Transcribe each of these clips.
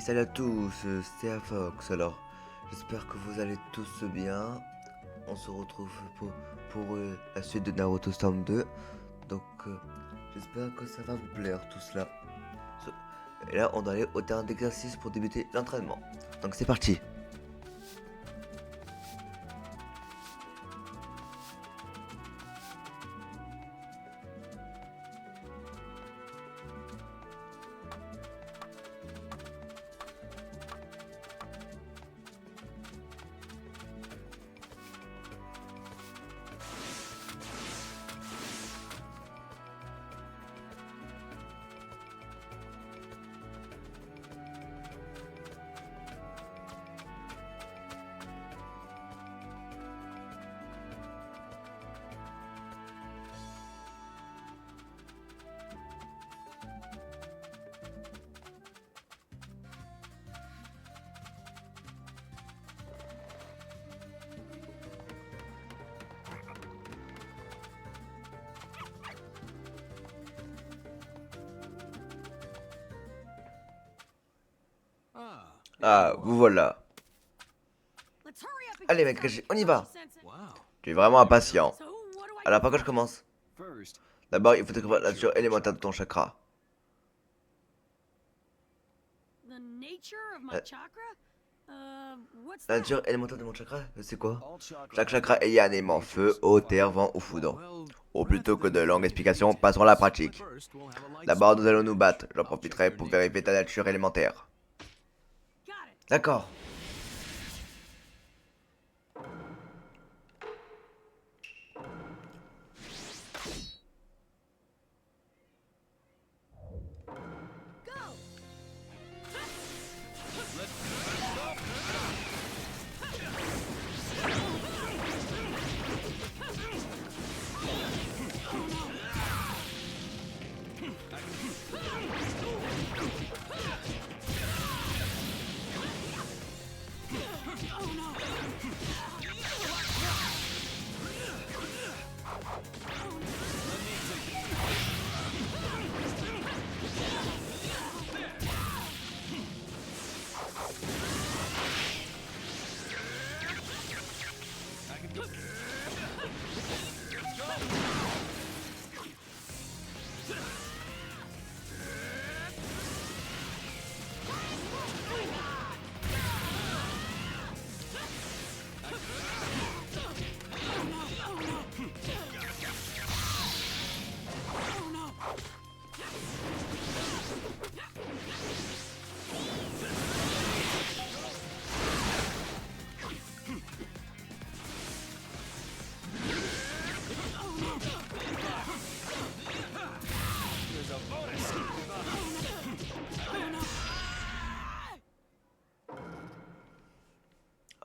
salut à tous, c'est Afox. Alors, j'espère que vous allez tous bien. On se retrouve pour la suite de Naruto Storm 2. Donc, j'espère que ça va vous plaire tout cela. Et là, on doit aller au terrain d'exercice pour débuter l'entraînement. Donc, c'est parti. Ah, vous voilà. Allez mec, on y va. Tu es vraiment impatient. Alors par quoi je commence? D'abord, il faut découvrir la nature élémentaire de ton chakra. La nature élémentaire de mon chakra, c'est quoi? Chaque chakra est lié à un élément: feu, eau, terre, vent ou foudre. Ou plutôt que de longues explications, passons à la pratique. D'abord, nous allons nous battre. J'en profiterai pour vérifier ta nature élémentaire. D'accord.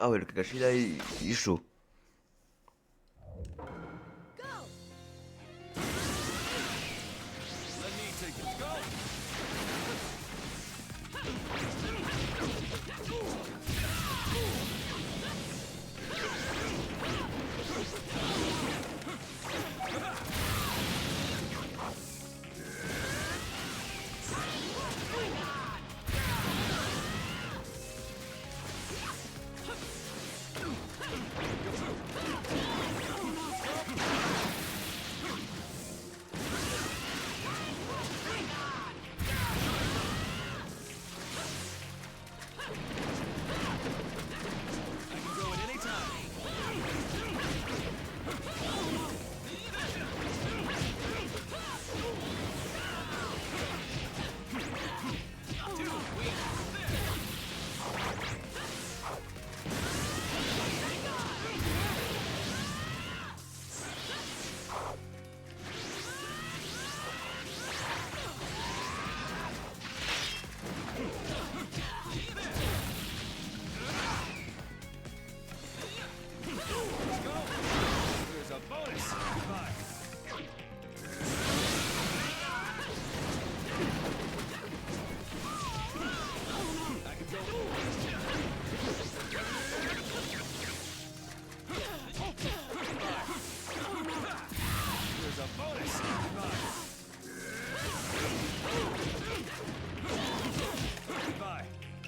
Ah ouais, le Kakashi là, il est chaud.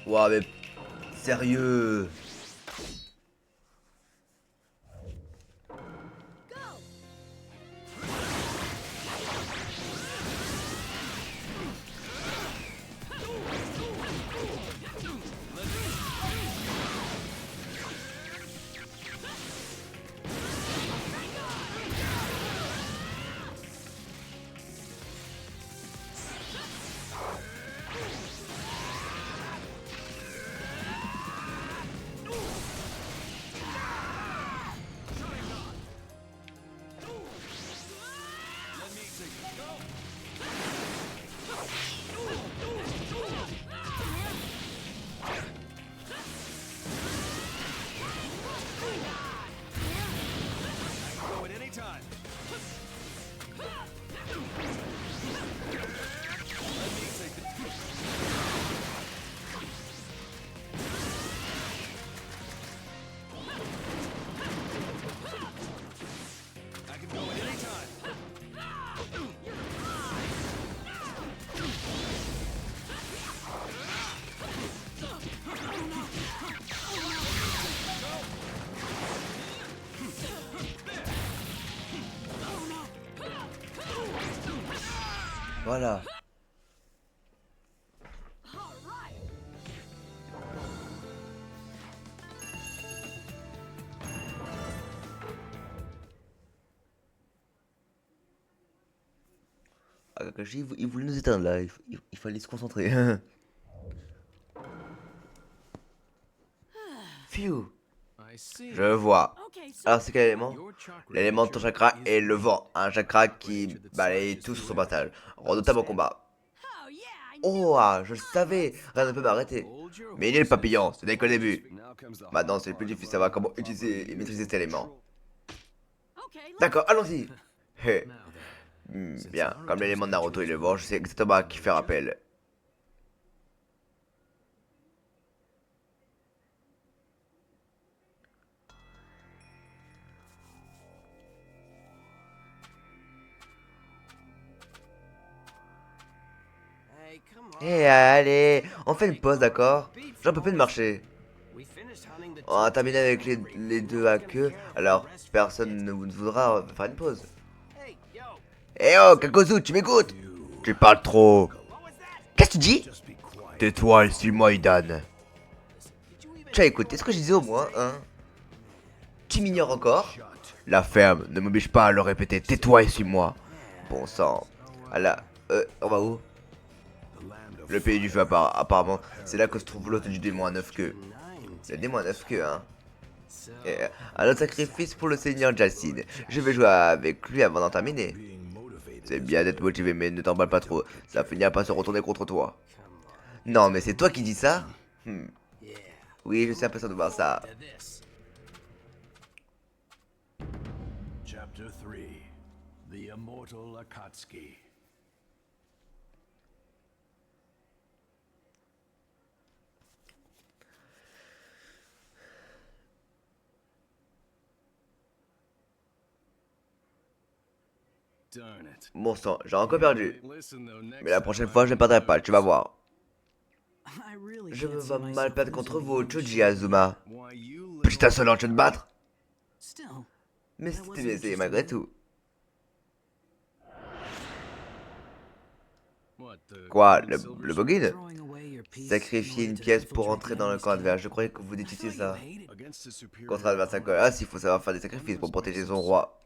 Ouah, mais sérieux. Voilà. Ah, Kakashi, il voulait nous éteindre là, il fallait se concentrer. Phew, je vois. Alors c'est quel élément? L'élément de ton chakra est le vent, un chakra qui balaye tout sur son passage, redoutable au combat. Oh, ah, je le savais, rien ne peut m'arrêter. Mais il est le papillon, ce n'est que le début. Maintenant c'est plus difficile de savoir comment utiliser et maîtriser cet élément. D'accord, allons-y. Hé, bien, comme l'élément de Naruto est le vent, je sais exactement à qui faire appel. Eh allez, on fait une pause, d'accord? J'en peux plus de marcher. On a terminé avec les deux à queue, alors personne ne vous voudra faire une pause. Eh oh, Kakozu, tu m'écoutes? Tu parles trop. Qu'est-ce que tu dis? Tais-toi et suis-moi, Idan. Tu as écouté ce que je disais au moins, hein? Tu m'ignores encore? La ferme ne m'oblige pas à le répéter. Tais-toi et suis-moi. Bon sang. Ah là, on va où? Le pays du feu, apparemment. C'est là que se trouve l'hôte du démon à 9 queues. Le démon à 9 queues, hein. Et, un autre sacrifice pour le seigneur Jacine. Je vais jouer avec lui avant d'en terminer. C'est bien d'être motivé, mais ne t'emballe pas trop. Ça finira par se retourner contre toi. Non, mais c'est toi qui dis ça? Oui, je suis impatient de voir ça. Chapter 3. The Immortal Akatsuki. Bon sang, j'ai encore perdu. Mais la prochaine fois, je ne perdrai pas, tu vas voir. Je me vois mal perdre contre vous, Choji Azuma. Petit insolent, tu veux te battre? Mais c'était bien essayé malgré tout. Quoi, le Bogin? Sacrifier une pièce pour entrer dans le camp adverse. Je croyais que vous détestiez ça. Contre adversaire. Ah, s'il faut savoir faire des sacrifices pour protéger son roi.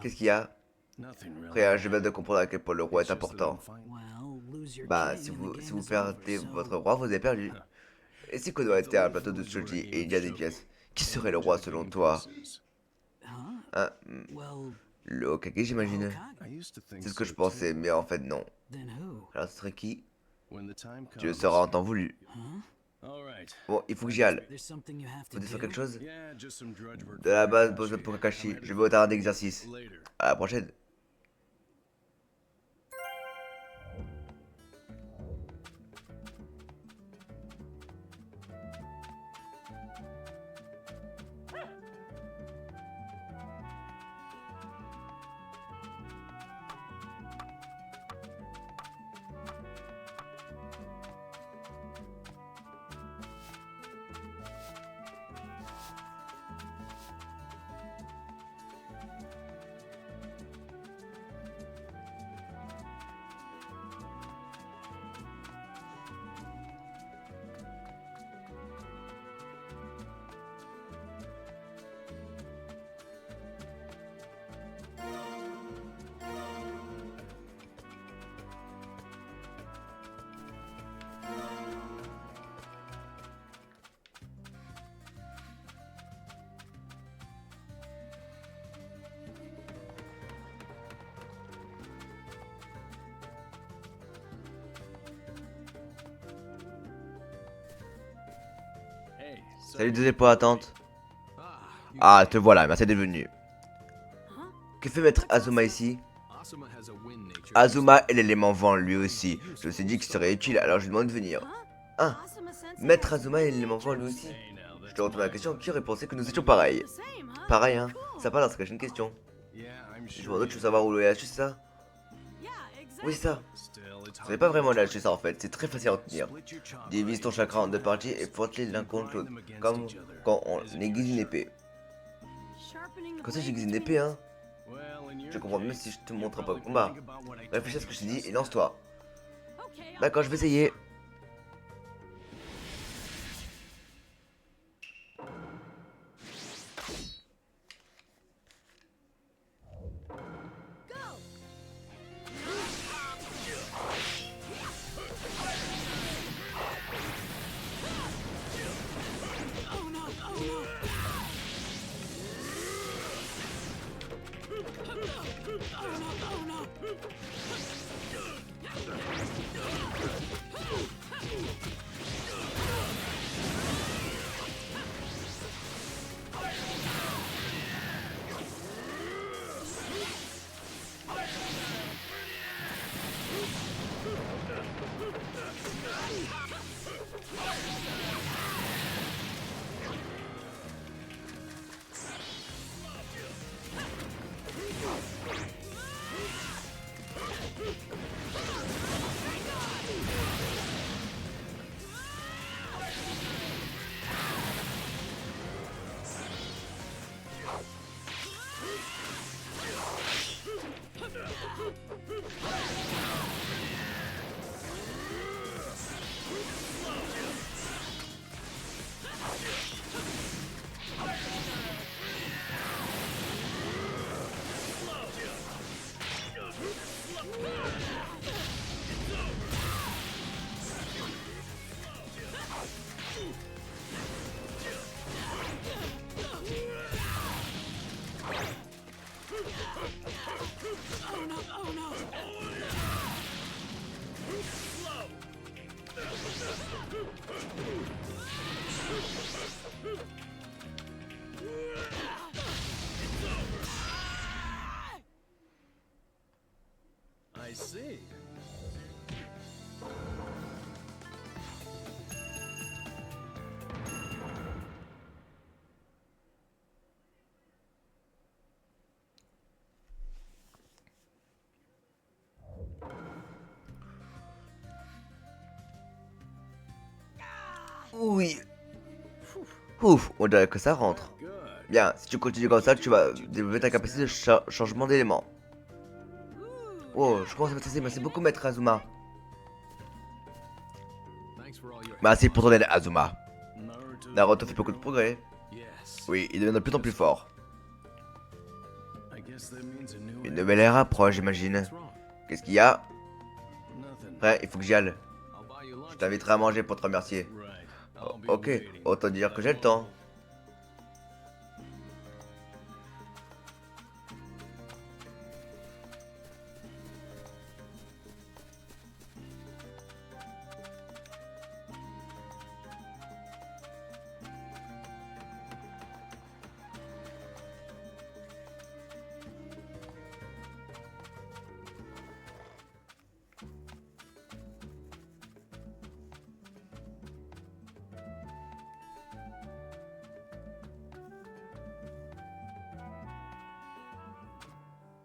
Qu'est-ce qu'il y a? Rien, je viens de comprendre à quel point le roi est important. Bah, si vous perdez votre roi, vous avez perdu. Et si Konoha était un plateau de Choji et il y a des pièces, qui serait le roi selon toi? Hein? Le Hokage, j'imagine. C'est ce que je pensais, mais en fait, non. Alors, ce serait qui? Tu le sauras en temps voulu. Bon, il faut que j'y aille. Faut dire quelque chose? De la base, besoin pour Kakashi. Je vais au terrain d'exercice. À la prochaine. Salut, désolé pour l'attente. Ah, te voilà, merci d'être venu. Que fait maître Azuma ici? Azuma est l'élément vent lui aussi. Je me suis dit qu'il serait utile, alors je lui demande de venir. Ah, maître Azuma est l'élément vent lui aussi. Je te retourne la question, qui aurait pensé que nous étions pareils? Pareil, hein? Ça parle, c'est une question. Je me demande, tu veux savoir où est la c'est ça? Oui, c'est ça. Ce n'est pas vraiment la ça en fait, c'est très facile à retenir. Divise ton chakra en deux parties et frotte-les l'un contre l'autre, comme quand on aiguise une épée. Comme ça j'aiguise une épée, hein? Je comprends mieux si je te montre un peu le combat. Réfléchis à ce que je t'ai dit et lance-toi. D'accord, je vais essayer. I see. Oui. Ouf, on dirait que ça rentre. Good. Bien, si tu continues comme ça, tu vas développer ta capacité de changement d'élément. Oh, je commence à m'intéresser, merci beaucoup maître Azuma. Thanks for all your Merci pour ton aide Azuma. Naruto. Naruto fait beaucoup de progrès. Yes. Oui, il devient de plus en plus fort. I guess that means a new Une nouvelle ère approche, j'imagine. What's wrong? Qu'est-ce qu'il y a? Nothing. Frère, il faut que j'y aille. I'll buy you lunch. Je t'inviterai à manger pour te remercier. Right. I'll be Ok, waiting. autant dire que j'ai le temps.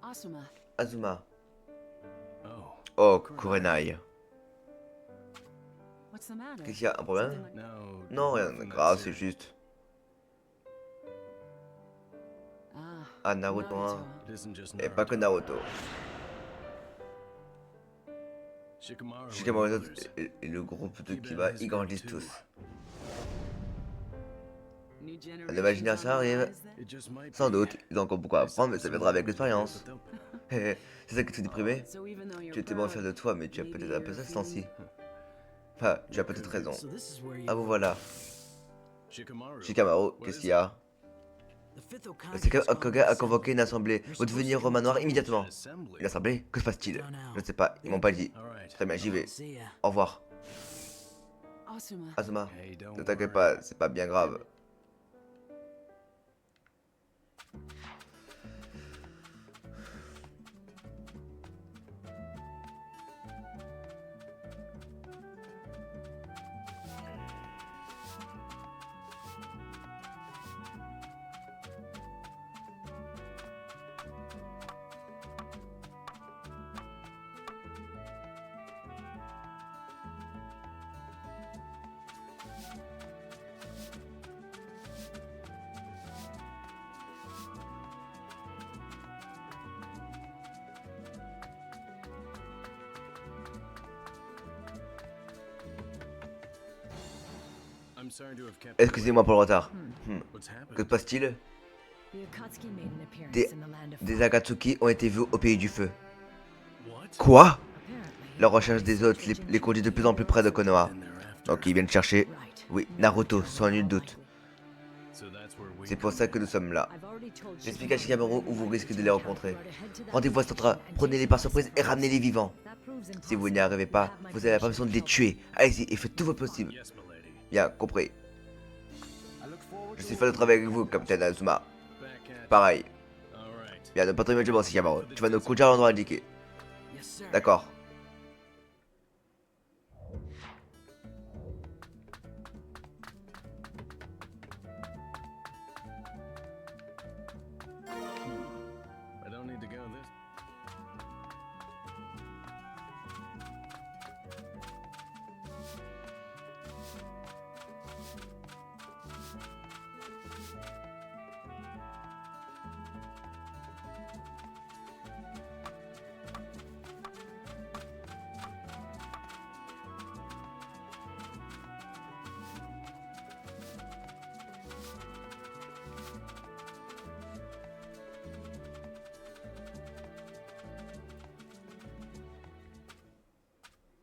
Asuma, Azuma. Oh, Oh, Kurenai. what's the matter? Qu'est-ce qu'il y a? Un problème? Something like- no. Non, rien de nothing that grave, c'est serious. juste. Ah, Ah, Naruto 1. huh? It isn't just Et pas que Naruto. Shikamaru and Shikamaru others. et le groupe de Kiba, ils grandissent tous. New La nouvelle génération arrive. It just might Sans be. doute, ils ont encore beaucoup à They apprendre, mais say ça some viendra avec people will l'expérience. but they'll- C'est ça qui te fait déprimer? So even though you're Tu étais bon proud, fier de toi, mais tu as maybe peut-être un peu you're ça ce temps-ci. feeling- Enfin, tu as peut-être raison. So this is where you Ah vous voilà. Shikamaru. Shikamaru, What qu'est-ce is qu'il y a? The fifth Le Hokage Sekiro has gone Hokage to a assemble. convoqué une assemblée. Vous devez venir au manoir immédiatement. Assembly. Une assemblée? Que se passe-t-il? Don't know. Je ne sais pas, ils m'ont pas dit. All right. Très bien, j'y vais. See ya. Au revoir. Asuma, Azuma, Hey, don't ne t'inquiète worry. pas, c'est pas bien grave. sorry to have kept you Excusez-moi pour le retard. waiting. What's Que happened? se passe-t-il? The Akatsuki made an appearance Des, in the land of des fire. Akatsuki ont été vus au pays du feu. What? Quoi? Apparently, La recherche des hôtes les conduit de plus en plus près de Konoha. And they're after. Donc ils viennent chercher, right. oui, Naruto, sans nul doute. So that's where we C'est pour ça que nous sommes là. I've already told J'explique à Shikamaru où vous risquez de les rencontrer. Rendez-vous Rendez-vous à Centra, prenez-les par surprise et ramenez-les vivants. Si vous n'y arrivez pas, vous avez la permission de les tuer. Allez-y et faites tout votre possible. Yes, milady. Bien, compris. I look forward Je to suis fan de travailler avec vous, Capitaine Azuma. back at Pareil. All right. Bien, ne pas trop imaginer, Shikamaru. Tu vas nous conduire à l'endroit indiqué. Yes, sir. D'accord. I don't need to go this.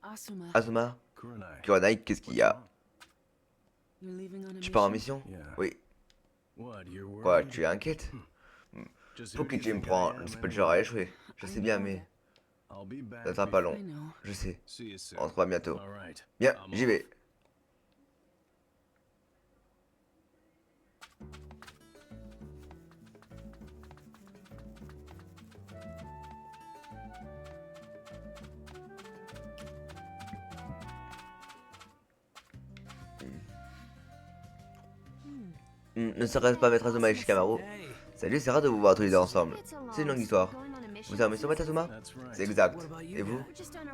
Asuma, Azuma, Kurenai. Kurenai, qu'est-ce qu'il y a? you're leaving on a Tu pars en mission? mission? Yeah. Oui. What? You're worried? Quoi, tu es inquiète? Just Pour who qui do tu you me think I prends? am, Le anyway? Spelcher a échoué. Je sais bien, mais I'll be back. ça sera pas long. I know. Je sais. See you soon. On se voit bientôt. All right. Bien, I'm j'y off. vais. Ne serait-ce pas Maître Azuma et Shikamaru? Salut, c'est rare de vous voir tous les deux ensemble. C'est une longue histoire. Vous êtes en mission, Maître Azuma? That's right. C'est exact. Et vous?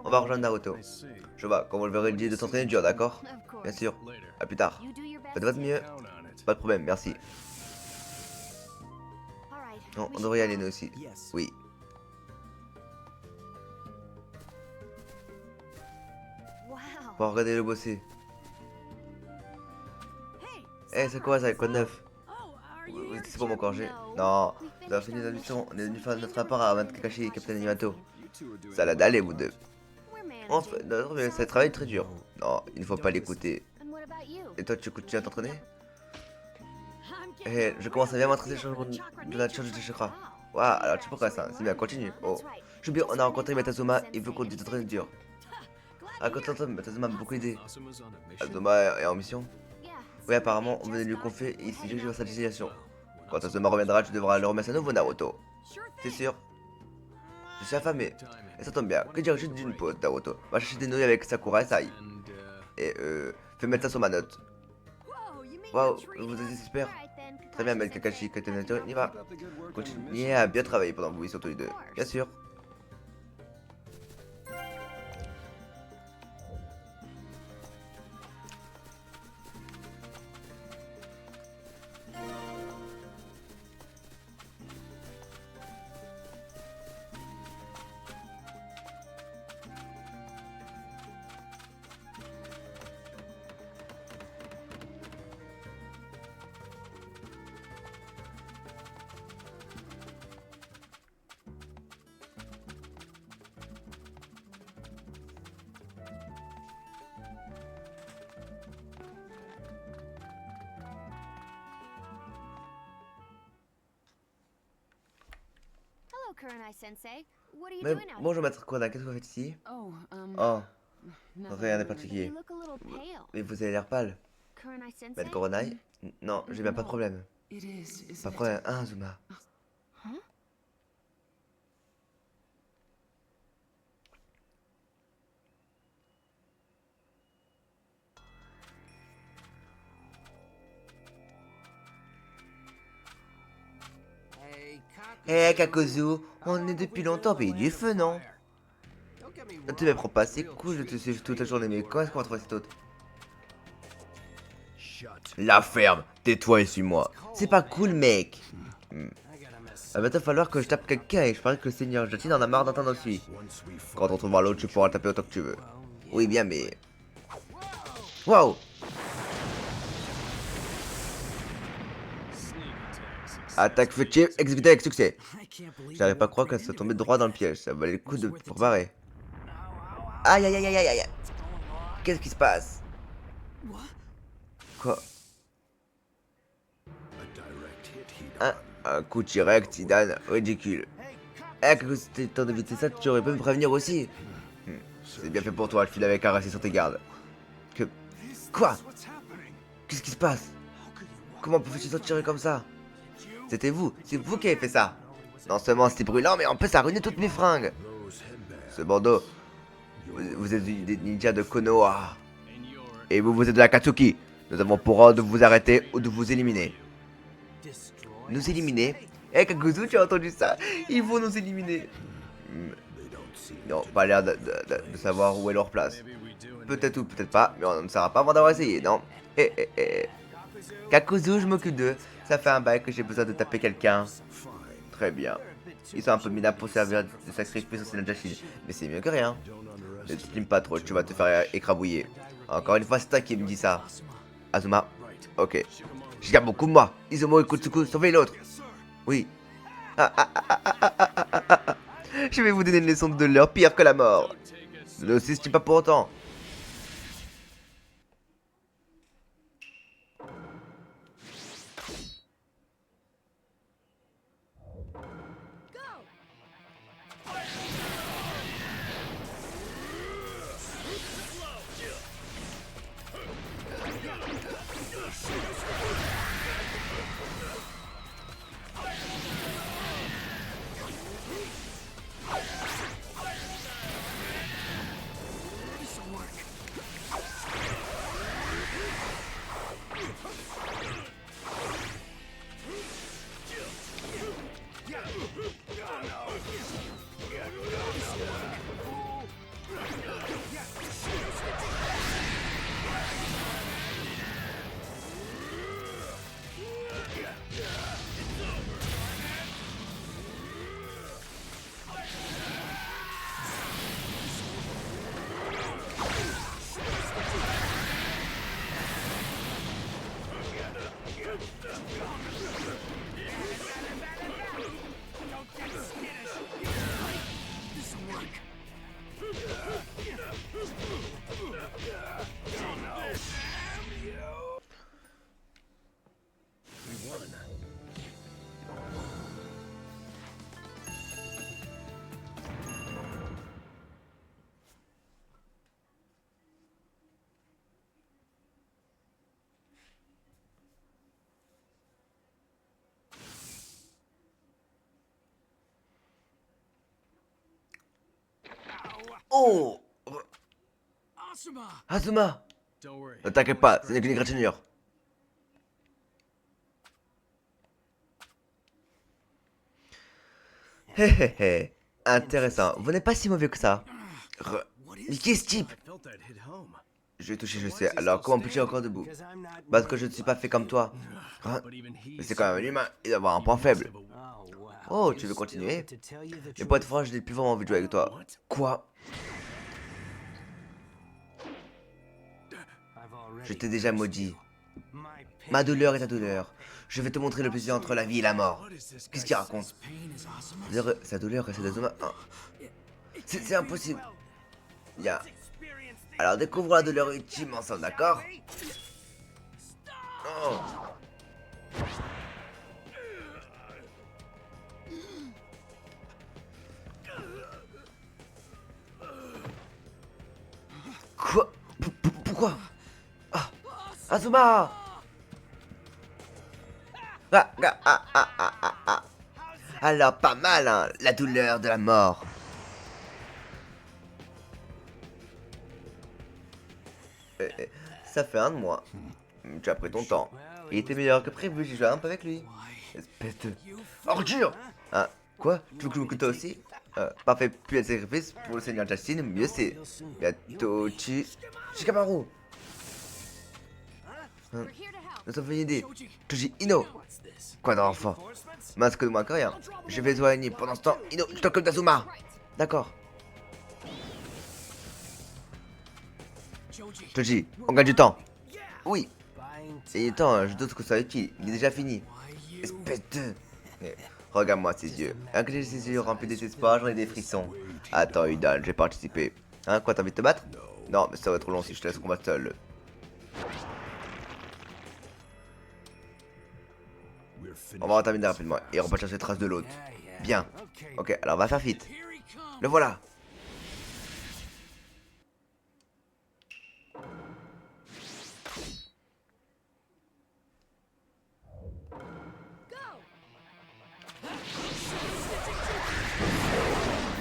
On va rejoindre Naruto. I see. Je vois, comme vous le verrez, l'idée de s'entraîner dur, d'accord? Bien sûr. Later. À plus tard. Faites votre mieux. Count on it. Pas de problème, merci. Non, on devrait y aller nous aussi. Oui. Bon, regardez le bosser. Eh, c'est quoi ça? Quoi de neuf? Oui, c'est pour mon congé. Non, nous avons fini notre mission. On est venu faire notre rapport à Aman Kakashi et Captain Yamato. Ça l'a d'aller, vous deux. On fait notre travail très dur. Non, il ne faut pas l'écouter. Et toi, tu continues à t'entraîner? Eh, je commence à bien m'intéresser au changement de la charge de chakra. Waouh, alors tu pourquoi ça? C'est bien, continue. Oh. Je bien, on a rencontré Metazuma, il veut qu'on t'entraîne dur. Ah, quand t'entends, Metazuma m'a beaucoup aidé. Asuma's on a mission. Azuma est en mission? Oui, apparemment, on venait de lui confier et il s'est dirigé vers sa destination. Quand Azuma reviendra, tu devras le remettre à nouveau, Naruto. C'est sûr. Je suis affamé. Et ça tombe bien. Que dirais juste d'une pause, Naruto? Va chercher des nouilles avec Sakura et Sai. And, Et fais mettre ça sur ma note. Waouh, vous êtes super. Très bien, Mel Kakashi, Captain Nature, on y va. Continuez à bien travailler pendant que vous y sont tous les deux. Bien sûr. Mais bonjour, maître Kurenai, qu'est-ce que vous faites ici? Oh, Oh, nothing rien de really. particulier. Mais vous avez l'air pâle. Maître Kurenai? Non, j'ai bien pas de problème. It is, isn't Pas de it? problème, hein, Azuma? Eh, Kakozu, on est depuis longtemps au pays du feu, non? Ne te méprends pas, c'est cool de te suivre toute la journée, mais comment est-ce qu'on va trouver cet autre? La ferme, tais-toi et suis-moi. C'est pas cool, mec. Il va te falloir que je tape quelqu'un et je parie que le seigneur Jotine en a marre d'entendre dessus. Quand on trouvera l'autre, tu pourras le taper autant que tu veux. Oui, bien, mais... Waouh! Attaque furtive exécutée avec succès. I can't believe J'arrive it pas à won't croire break qu'elle soit into tombée it. droit dans le piège. Ça valait le coup de It's worth it pour to barrer. Aïe aïe aïe aïe aïe aïe. Qu'est-ce qui se passe? What? Quoi? A direct hit, Un, Hedon. un coup direct, Idan, ridicule. Eh, que c'était temps d'éviter ça, tu aurais pu me prévenir aussi. C'est bien fait pour toi, tu l'avais caressé sur tes gardes. Que... Quoi? Qu'est-ce qui se passe? Comment pouvais-tu t'en tirer comme ça? C'était vous, c'est vous qui avez fait ça. Non seulement c'était brûlant, mais en plus ça a ruiné toutes mes fringues. Those headbands. Ce bandeau, vous êtes des ninjas de Konoha. Et vous êtes de la Katsuki. Nous avons pour ordre de vous arrêter ou de vous éliminer. Nous éliminer? Eh Kakuzu, tu as entendu ça? Ils vont nous éliminer. They don't see Non, pas l'air de savoir où est leur place. Peut-être ou peut-être pas, mais on ne saura pas avant d'avoir essayé, non? Eh. Kakuzu, je m'occupe d'eux. Ça fait un bail que j'ai besoin de taper quelqu'un. Très bien. Ils sont un peu minables pour servir de sacrifice au Senjutsu, mais c'est mieux que rien. Ne t'exprime pas trop, tu vas te faire écrabouiller. Encore une fois, c'est toi qui me dis ça. Azuma. Ok. Je garde beaucoup de moi. Izumo et Kutsuku, sauvez l'autre. Oui. Je vais vous donner une leçon de douleur pire que la mort. Ne le sais pas pour autant. Oh, Asuma! Azuma. Don't worry. Ne t'inquiète pas, ce n'est qu'une égratignure. Hé hé hé. Intéressant. Vous n'êtes pas si mauvais que ça. Mais qui est ce type? Felt that hit home. Je l'ai touché, je sais. Alors comment peux-tu encore debout? Parce que je ne suis pas fait comme toi. Hein? But even Mais he c'est quand même un humain. Il doit avoir un point faible. Oh, wow. Oh, tu veux continuer? Mais pour être franc, je n'ai plus vraiment envie de jouer avec toi. Quoi? Je t'ai déjà maudit. Ma douleur est ta douleur. Je vais te montrer le plaisir entre la vie et la mort. Qu'est-ce qu'il raconte? Pain is Asuma. Sa douleur, c'est d'Azuma. C'est impossible. Bien. Alors découvre la douleur ultime ensemble, d'accord? Oh. Quoi? Pourquoi? Ah. Azuma! Ah. Alors pas mal, hein, la douleur de la mort. Ça fait un de moi. Tu as pris ton temps. Il était meilleur que prévu, j'ai joué un peu avec lui. Espèce de... ordure! Hein? Quoi? Tu veux que toi aussi? Parfait, plus de sacrifice pour le seigneur Justin, mieux c'est. Bientôt, Shikamaru! Hein? Nous sommes venus aider. Toji Ino! Quoi d'enfant? Masque de moins que rien. Je vais soigner. Pendant ce temps, Ino, tu t'occupes d'Azuma! D'accord. Toji, on gagne du temps. Oui. Il est temps, je doute que ça soit utile. Il est déjà fini. Espèce de... Regarde-moi ces yeux. Rien que j'ai ces yeux remplis de désespoir, j'en ai des frissons. Attends, Udan, j'ai participé. Hein, quoi, t'as envie de te battre? Non, mais ça va être trop long si je te laisse combattre seul. On va terminer rapidement et on va chercher traces de l'autre. Bien. Ok, alors on va faire vite. Here he comes. Le voilà.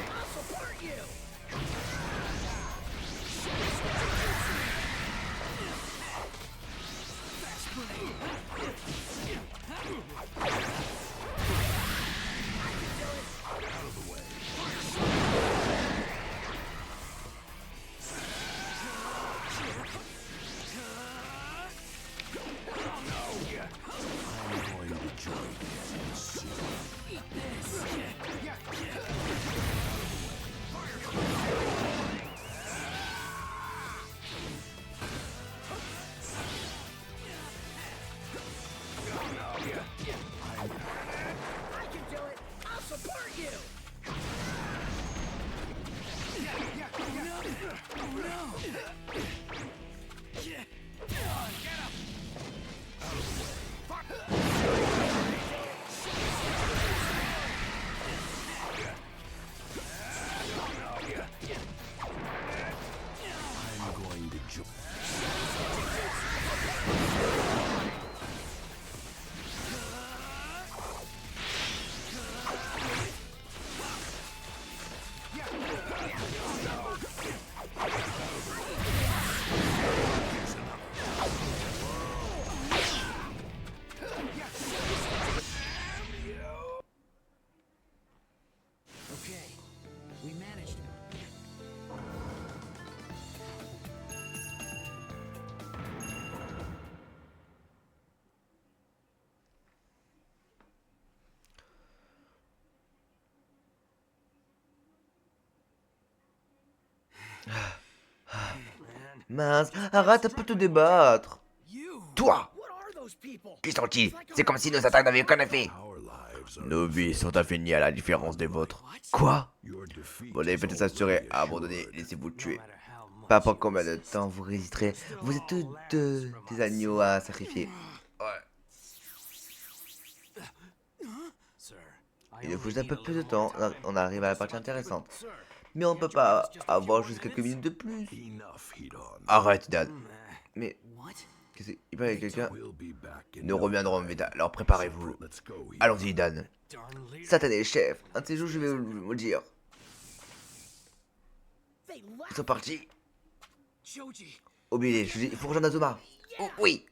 I'll support you. I can do it. I'll support you. Okay, we managed it. Mince, arrête un peu de te débattre. You. Toi, What are those people? qui sont-ils? C'est comme si nos attaques n'avaient aucun effet. Nos vies sont infinies à la différence des vôtres. Quoi? Vous devez peut-être s'assurer, abandonner, laissez-vous tuer. Pas pour combien de temps vous résisterez. Vous êtes tous deux des agneaux à sacrifier. Ouais. Il nous faut juste un peu plus de temps. On arrive à la partie intéressante. Mais on ne peut pas avoir juste quelques minutes de plus. Arrête, Dan. Mais, What? qu'est-ce qu'il paraît quelqu'un? Nous reviendrons vite, alors préparez-vous. Allons-y, Dan. Darn leader. Satané chef, un de ces jours je vais vous le dire. They Ils left. sont partis. Joji. Oubliez, je dis, il faut rejoindre Azuma. Oh, oui.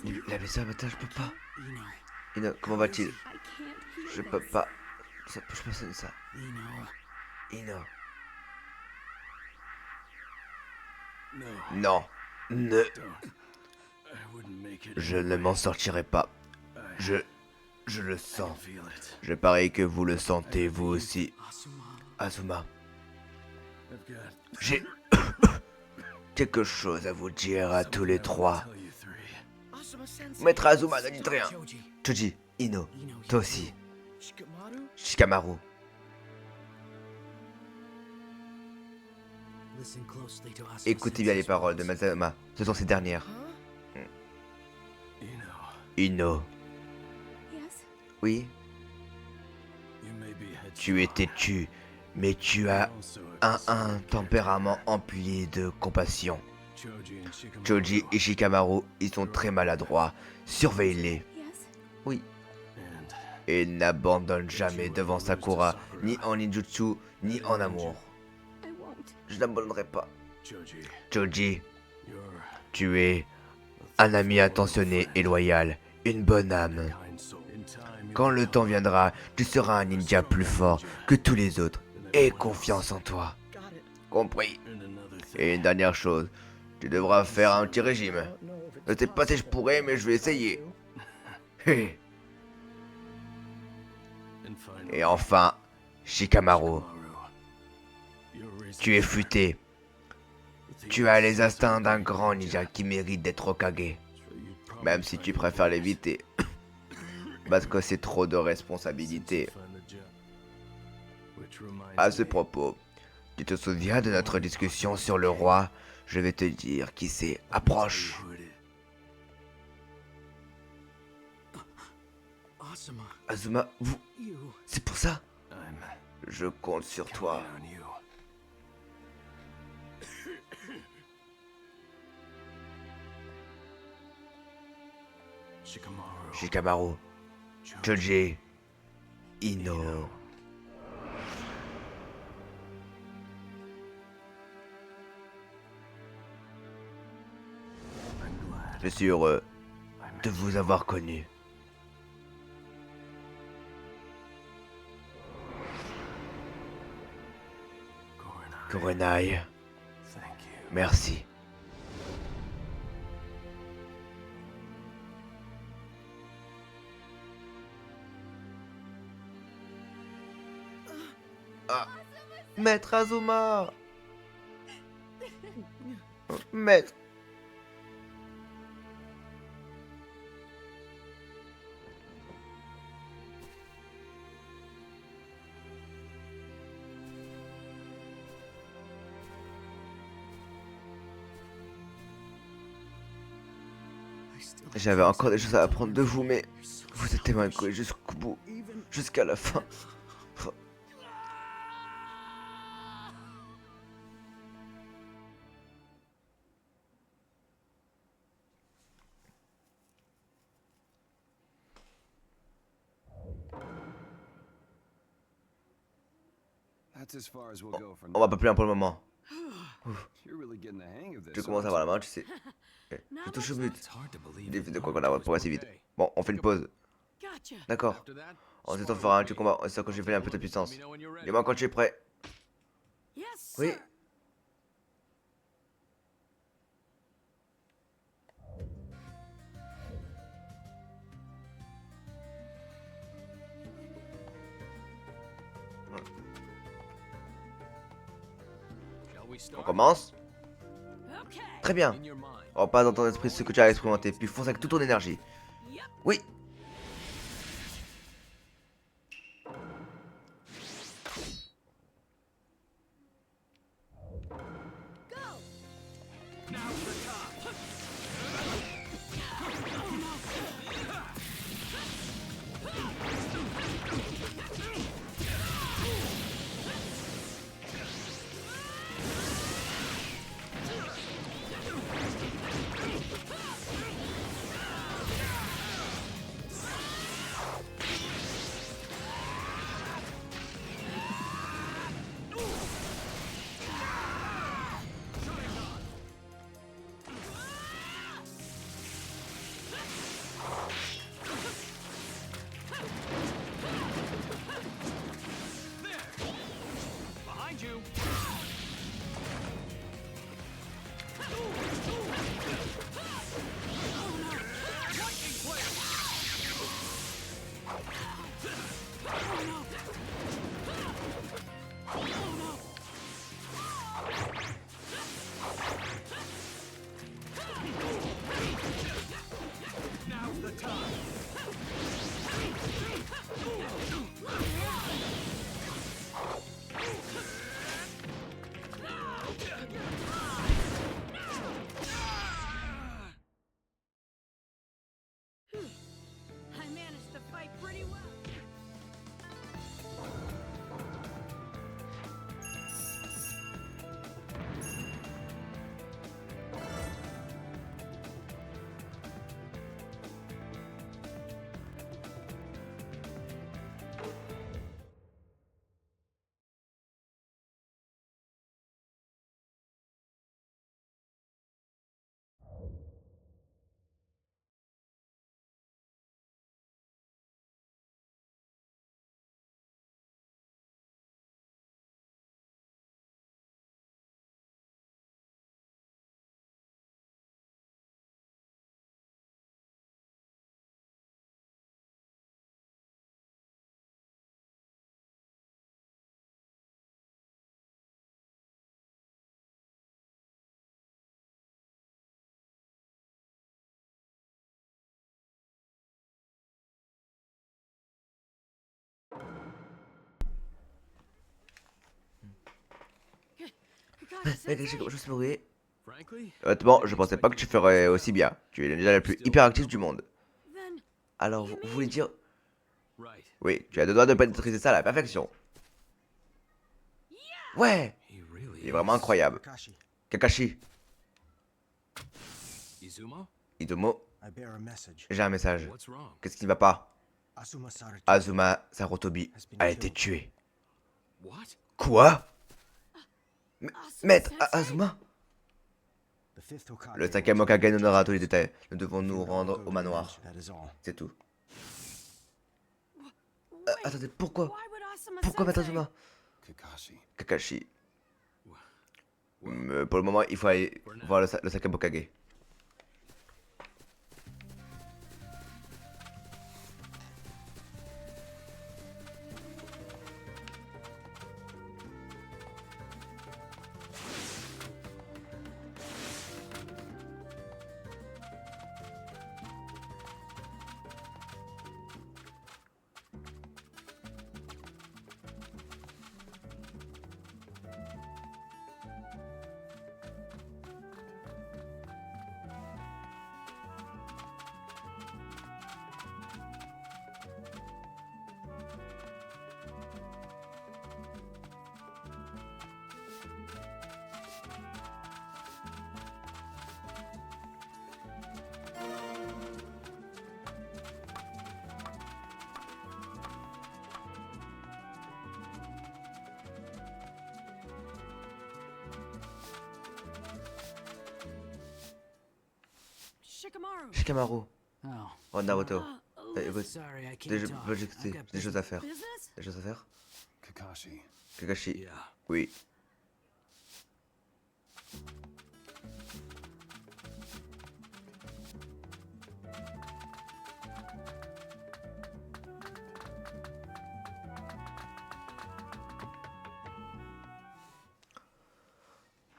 Il avait ça matin, je peux pas. Ino. Ino, comment va-t-il? I can't hear Je peux pas. Ça, je peux pas ça. Ino. Ino. No. Non. Ne. I wouldn't make it. Je ne m'en sortirai pas. Je le sens. Feel it. Je parie que vous le sentez, vous aussi. Asuma. Azuma, I've got j'ai quelque chose à vous dire à tous les trois. tell you three. Asuma sensei. Maître Azuma ne dites rien. Joji. Choji, Ino, Ino. toi aussi. Shikamaru. Shikamaru, Listen closely to Asuma écoutez bien les sensei's paroles de words. Mazama. Ce sont ces dernières. Huh? Ino, Yes? oui, You may be headstrong, tu es têtu, mais tu as also un tempérament empli de compassion. Choji and Shikamaru. Choji et Shikamaru, ils sont très maladroits. Surveille-les. Yes? Oui. And Et n'abandonne jamais devant Sakura, ni en ninjutsu, ni en amour. I won't. Je n'abandonnerai pas. Choji, Choji, you're tu es un ami attentionné et loyal, une bonne âme. kind soul. In time, Quand le temps viendra, tu seras un ninja plus fort que tous les autres. Aie confiance en toi. Got it. Compris. and another thing. Et une dernière chose, Tu devras faire un petit régime. Don't know if Je it's sais pas si je possible pourrais, mais je vais essayer. Hé. And finally, Et enfin, Shikamaru, your reason tu es futé. with the Tu as les essence of instincts a d'un great grand ninja ninja. qui mérite d'être Hokage. So you'd probably Même si try tu to préfères avoid l'éviter. Parce que c'est trop de since responsabilités. you find the job. Which reminds À ce me, propos, tu te souviens de notre discussion sur le roi? Je vais te dire qui c'est. let me tell you Approche. who it is. Asuma, Azuma, vous... you. C'est pour ça? I'm Je compte sur counting toi. on you. Shikamaru. Shikamaru, Choji, Ino. I'm glad. Je suis heureux I met de vous avoir connu. Kurenai. Kurenai, Thank you. merci. Ah, Maître Azuma. Maître. I still J'avais encore des choses à apprendre de vous, mais You're so vous êtes évacué jusqu'au bout, even jusqu'à la fin. That's as far as we'll go for On va now. pas plus loin pour le moment. You're really getting the hang of this. Tu commences à avoir la main, tu sais. Eh, je touche au but. It's hard to believe Difficile de it. croire qu'on a progressé vite. Bon, on fait une pause. Gotcha. D'accord. Ensuite, on fera un petit combat. C'est sûr que j'ai fait un peu de puissance. Dis-moi quand tu es prêt. Yes, Oui. sir. On commence. Okay. Très bien. Repasse dans ton esprit ce que tu as expérimenté, puis fonce avec toute ton énergie. Yep. Oui. Kakashi, comment je suis mourir? Frankly, Honnêtement, je pensais pas que tu ferais aussi bien. Tu es déjà la plus hyperactive du monde. Then, Alors, vous voulez dire... right. Oui, tu as deux doigts de maîtriser ça à la perfection. Ouais, He really il est vraiment incroyable. Kakashi, Kakashi, Izuma, Izumo, I bear a message. j'ai un message. what's wrong? Qu'est-ce qui ne va pas? Asuma Sarutobi Azuma Sarutobi a été tué. What? Quoi? Asuma Maître Sensei? Azuma? The fifth Hokage Le cinquième wants Hokage me nous to donnera take tous les it. détails. Nous devons nous You rendre will au go manoir. revenge, that is all. C'est tout. Wait, Attendez, pourquoi? why would Asuma Pourquoi Maître Sensei? Azuma? Kakashi. Kakashi. Pour le moment, il faut aller voir le cinquième Hokage. Shikamaru. Shikamaru. Oh, Oh, Naruto. Listen, Écoute, sorry, I j'ai can't talk. I've got des choses à faire. business? Des choses à faire? Kakashi. Kakashi. Yeah. Oui.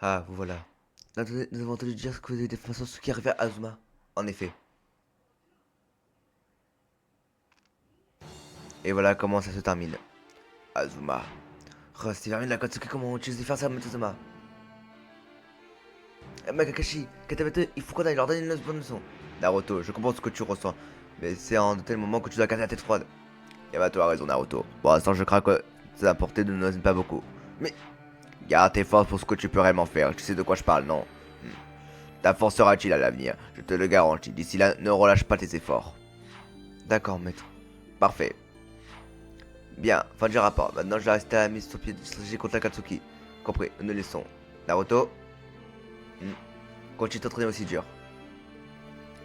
Ah, vous voilà. Attendez, nous avons entendu dire que vous avez des façons ce qui arrivait à Azuma. En effet. Et voilà comment ça se termine. Azuma. Reste, il termine la Katsuki, comment on utilise faire ça, Azuma. Mais Kakashi, Katameto, il faut qu'on aille leur donner une bonne leçon. Naruto, je comprends ce que tu ressens, mais c'est en de tels moments que tu dois casser la tête froide. Yamato a raison, Naruto. Pour l'instant, je crains que ça apporté ne nous aide pas beaucoup. Mais garde tes forces pour ce que tu peux réellement faire. Tu sais de quoi je parle, non? Ta force sera utile à l'avenir, je te le garantis. D'ici là, ne relâche pas tes efforts. D'accord, maître. Parfait. Bien, fin du rapport. Maintenant, je vais rester à la mise sur pied de stratégie contre la Katsuki. Compris, nous laissons. Naruto. Continue t'entraîner aussi dur.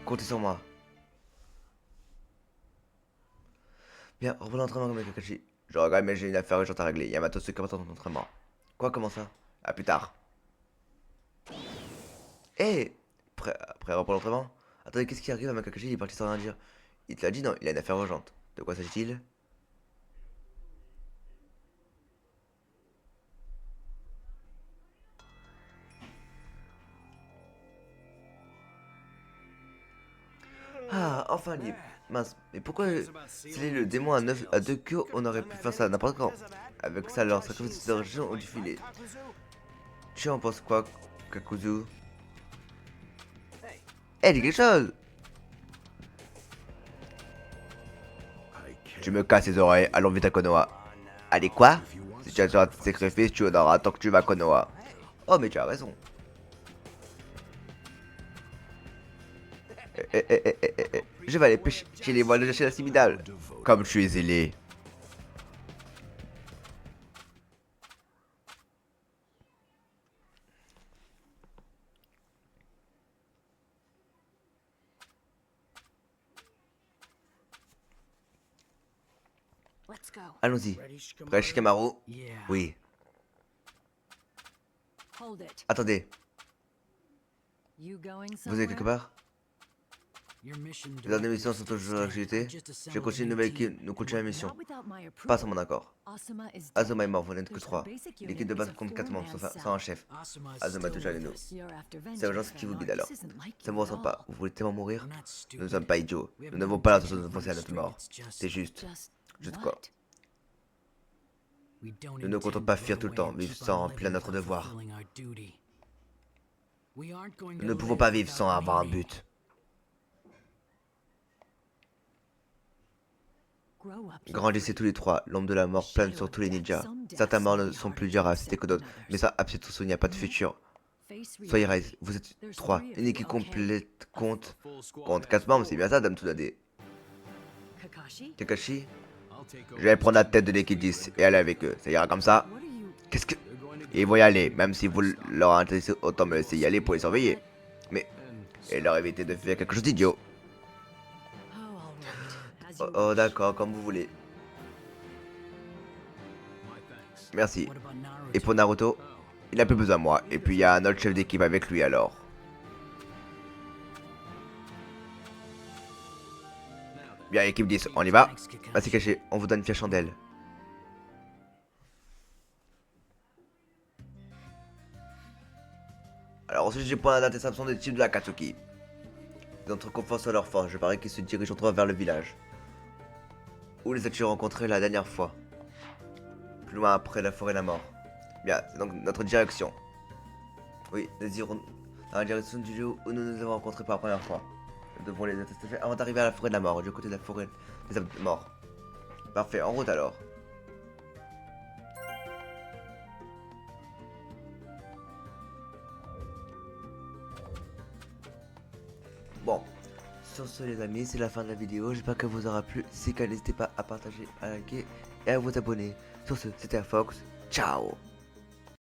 Comptez sur moi. Bien, reprenons l'entraînement avec Kakashi. Je regrette, mais j'ai une affaire urgente à régler. Yamato se commence ton entraînement. Quoi, comment ça? À plus tard. Hé Prêt à reprendre l'entraînement? Attendez, qu'est-ce qui arrive à Kakashi? Il est parti sans rien dire. Il te l'a dit, non? Il a une affaire urgente. De quoi s'agit-il? Ah, enfin libre. Mince, mais pourquoi s'il est le démon à deux queues, on aurait pu faire ça n'importe quand. Avec ça, leurs sacrifices d'origine ont dû filer. Tu en penses quoi, Kakuzu? Eh, dis quelque chose! Tu me casses les oreilles, allons vite à Konoha. Allez, quoi? Si tu as tes sacrifices, tu honoreras tant que tu vas à Konoha. Oh, mais tu as raison. Je vais aller pêcher les voiles de chez la Simidal. Comme tu es zélé. Let's go. Allons-y. Prêt, Shikamaru? Yeah. Oui. Hold it. Attendez, You going vous somewhere? êtes quelque part? Your mission Les dernières missions sont toujours d'actualité. J'ai continué une nouvelle équipe, nous continuons la mission. Pas sans mon accord. Azuma est mort, vous n'êtes que 3. L'équipe de base compte 4 membres, sans un chef. Azuma touche à nous. C'est l'urgence qui vous guide alors. Ça ne vous ressemble pas, vous voulez tellement mourir? Nous ne sommes pas idiots. Nous n'avons pas l'intention de penser à notre mort. C'est juste. Juste quoi? We don't Nous ne comptons intend pas to fuir go tout le away temps, and vivre keep on sans remplir living notre for devoir. fulfilling our duty. We aren't going Nous to ne pouvons live pas vivre without sans avoir un meaning. but. Grow up. Grandissez tous les trois, l'ombre de la mort plane sur tous les ninjas. Certains morts ne sont plus durs à accepter que d'autres, mais ça, Absetosu, il n'y a pas de futur. Soyez Rise, vous êtes 3. Une équipe complète compte 4 membres, c'est bien ça, Dame Tsunade. Kakashi? Kakashi, je vais prendre la tête de l'équipe 10 et aller avec eux, ça ira comme ça. What are you... Qu'est-ce que... Ils vont y aller, même si vous leur intéressez, autant me laisser y aller pour les surveiller. Mais, et leur éviter de faire quelque chose d'idiot. Oh, all right. As Oh, you oh, wish. d'accord, comme vous voulez. Merci. What about Naruto? Et pour Naruto, il n'a plus besoin de moi. Et puis il y a un autre chef d'équipe avec lui alors. Bien, équipe 10, on y va. Thanks, Kakashi. Vas-y, caché, on vous donne une fière chandelle. Alors ensuite, j'ai point d'interception des types de la Katsuki. Ils ont trop confiance en leur force, je parie qu'ils se dirigent droit vers le village. Où les as-tu rencontrés la dernière fois? Plus loin après la forêt de la mort. Bien, c'est donc notre direction. Oui, nous irons dans la direction du lieu où nous nous avons rencontrés pour la première fois. Nous devrons les intercepter avant d'arriver à la forêt de la mort, du côté de la forêt des hommes morts. Parfait, en route alors. Bon, sur ce les amis, c'est la fin de la vidéo, j'espère qu'elle vous aura plu. Si c'est le cas, n'hésitez pas à partager, à liker et à vous abonner. Sur ce, c'était Fox, ciao.